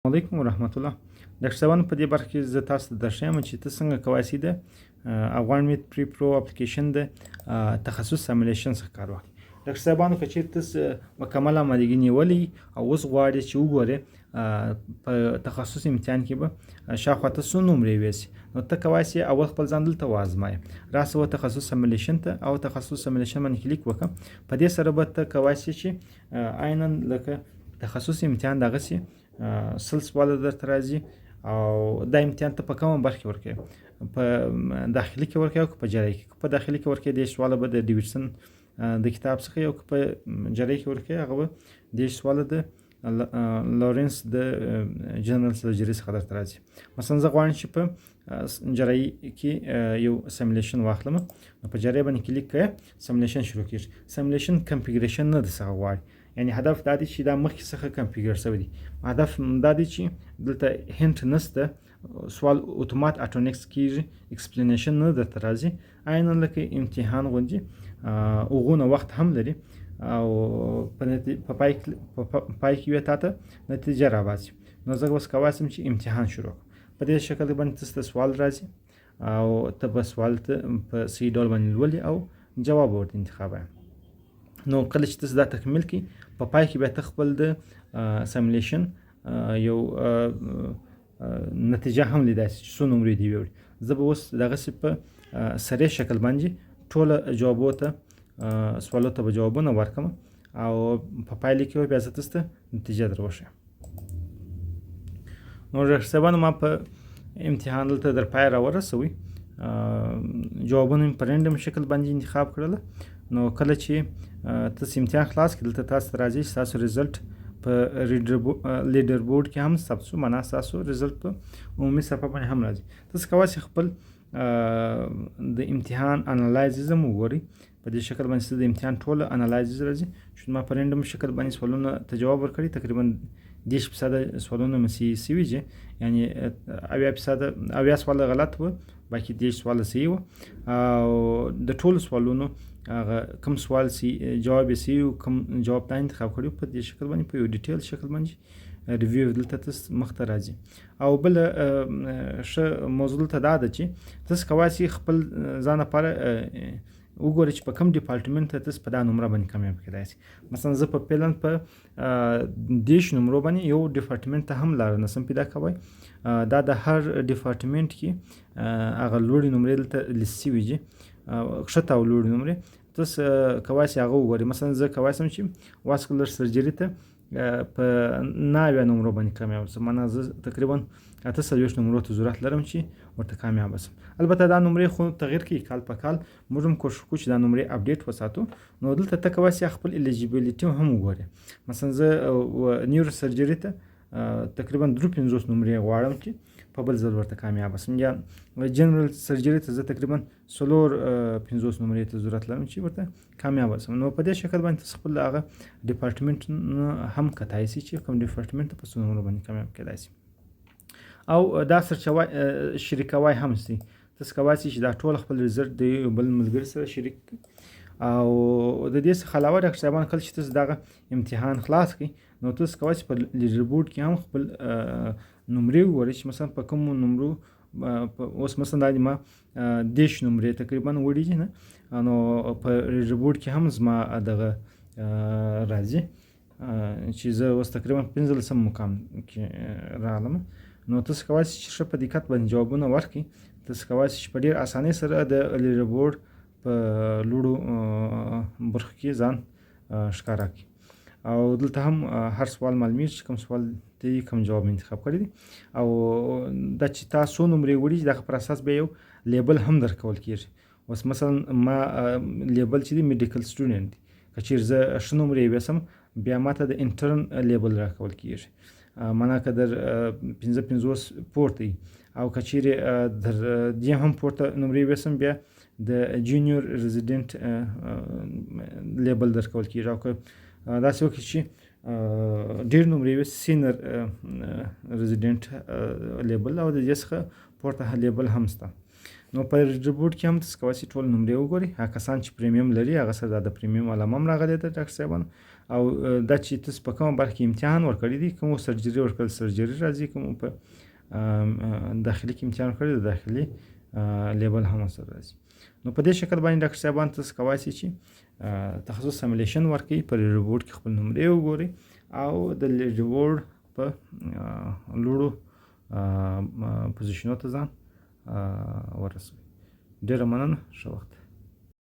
علیکم ورحمت الله. ډاکټر صاحبانو په دې برخه کې زه تاسو ته درښیم چې ته څنګه کولی شې د افغان میت پری پرو اپلیکیشن د تخصص سیمولیشن څخه کار واخلې. ډاکټر صاحبانو که چېرې تاسو مکمل آمادګي نیولې او اوس غواړې چې وګورې په تخصص امتحان کې به شاوخوا ته څو نمرې ویسي، نو ته کولی شې اول خپل ځان دلته وازمایې، راسه و تخصص سیمولیشن ته او تخصص سیمولیشن باندې کلیک وکړه. په دې سره به ته کولی شې چې عینا لکه تخصص امتحان دغسې سل سواله درته راځي او دا امتحان ته په کومه برخه کې ورکوي، په داخلي کې ورکوي او په جراحي کې. په داخلي کې ورکوي 10 سواله به د ډیویډسن د کتاب څخه، او په جراحي کې ورکوي هغه به 10 سواله د لورنس د جنرال سرجري څخه درته راځي. مثلا زه غواړم چې په جراحي کې یو سیمولیشن واخلم، نو په جراحي باندې کلیک کوې، سیمولیشن شروع کېږي. سیمولیشن کمپیګریشن نه درڅخه غواړي، یعنی هدف دا دی چې دا مخکې څخه کمپیګر شوی دی. هدف دا دی چې دلته هنټ نشته، سوال اتومات اټونکس کېږي، ایکسپلینیشن نه درته راځي، عینا لکه امتحان غوندې هغونه وخت هم لري او په پای کې یې تاته نتیجه راباسي. نو زه اوس کولی شم چې امتحان شروع کړم. په دې شکل باندې تاسو ته سوال راځي او ته به سوال ته په صحیح ډول باندې لولې او جواب ورته انتخابوې. نو کله چې تاسو دا تکمیل کړئ، په پای کې بیا ته خپل د سیمولیشن یو نتیجه هم لیدای شي چې څو نمرې دې وړي. زه به اوس دغسې په سریع شکل باندې ټوله جوابو ته سوالو ته به جوابونه ورکړم او په پایله کې به بیا زه تاسو ته نتیجه در وښیم. نو ډاکټر صاحبانو ما په امتحان دلته در پای راورسوئ، جوابونه مې په رینډم شکل باندې انتخاب کړله. نو کله چې تاسو امتحان خلاص کړئ، دلته تاسو ته راځي چې تاسو رزلټ په لیډر بورډ کې هم ثبت شو، معنا تاسو رزلټ په عمومي صفحه باندې هم راځي. تاسو کولی شئ خپل د امتحان انالایزز هم وګورئ. په دې شکل باندې د امتحان ټوله انالایزز راځي چې ما په رینډم شکل باندې سوالونه ته جواب ورکړي. تقریبا 10% سوالونه مې صحیح سوي دي، یعنی 80 سواله غلط و، باقي 10 سواله صحیح و. او د ټولو سوالونو هغه کوم سوال جواب یې صحیح و، کوم جواب تا انتخاب کړی، په دې شکل باندې په یو ډیټیل شکل باندې ریویو دلته تاسو مخته راځي. او بل ښه موضوع دلته دا ده چې تاسو کولی شئ خپل ځان لپاره وګورئ چې په کوم ډیپارټمنټ ته تاسو په دا نمره باندې کامیاب کېدای شئ. مثلا زه په فعلا په 10 نمرو باندې یو ډیپارټمنټ ته هم لاره نشم پیدا کوی. دا د هر ډیپارټمنټ کې هغه لوړې نمرې دلته لیست شوي دي، ښکته او لوړې نمرې. تاسو کولی شئ هغه وګورئ. مثلا زه کولی شم چې واسکولر سرجري ته په 9 نمرو باندې کامیاب شم، معنا زه تقریبا 48 نمرو ته ضرورت لرم چې ورته کامیاب شم. البته دا نمرې خو تغییر کوي کال په کال، موږ هم کوشش کوو چې دا نمرې اپډیټ وساتو. نو دلته ته کولی شئ خپل الیجیبیلیټي هم وګورئ. مثلا زه نیورو سرجري ته تقریبا 53 نمرې غواړم چې په بل ځل ورته کامیاب شم، یا جنرال سرجري ته زه تقریبا 50 نمرې ته ضرورت لرم چې ورته کامیاب شم. نو په دې شکل باندې تاسو خپل هغه ډیپارټمنټ هم کتای شئ چې کوم ډیپارټمنټ ته په څو نمرو باندې کامیاب کېدای شي. او دا شریکوای هم شي. تاسو کولی شئ چې دا ټول خپل رزلټ د یو بل ملګري سره شریک کړئ. او د دې څخه علاوه ډاکټر صاحبان کله چې تاسو دغه امتحان خلاص کړئ، نو تاسو کولی شئ په لیډر بورډ کې هم خپل نمرې وګورئ چې مثلا په کومو نمرو اوس مثلا دا ما 10 نمرې تقریبا وړي دي، نه نو په لیډر بورډ کې هم زما دغه راځي چې زه اوس تقریبا 15 مقام کې راغلم. نو تاسو کولی شئ چې ښه په دقت باندې جوابونه ورکړئ. تاسو کولی شئ چې په ډېر اسانۍ سره د لیډر بورډ په لوړو برخو کې ځان ښکاره کړي. او دلته هم هر سوال معلومیږي چې کوم سوال دی، کوم جواب انتخاب کړی دی، او دا چې تاسو څو نمرې وړي دغه پر اساس بیا یو لیبل هم درکول کېږي. اوس مثلا ما لیبل چې دی میډیکل سټوډنټ دی، که چیرې زه ښه نمرې ویسم بیا ماته د انټرن لیبل راکول کېږي، معنا که در 55 پورته وي، او که چیرې در دې هم پورته نمرې ویسم بیا د جونیور ریزیډنټ لیبل درکول کېږي. او که داسې وکړي چې ډېر نمرې وي سینر ریزیډنټ لیبل، او د دې څخه پورته لیبل هم شته. نو په لیډر بورډ کې هم تاسو کولی شئ ټول نمرې وګورئ. هغه کسان چې پریمیم لري هغه سره د پریمیم علامه هم راغلې ده ډاکټر صاحبانو، او دا چې تاسو په کومه برخه کې امتحان ورکړی دی، کوم سرجري ورکړل سرجري راځي، کوم په داخلي کې امتحان ورکړی د داخلي لیبل هم سره راځي. نو په دې شکل باندې ډاکټر صاحبان تاسو کولی شئ چې تخصص سیمولیشن ورکړئ، په ریډ کې خپل نمرې وګورئ او د ریډ په لوړو پوزیشنو ته ځان ورسوئ. ډېره مننه، ښه وخت.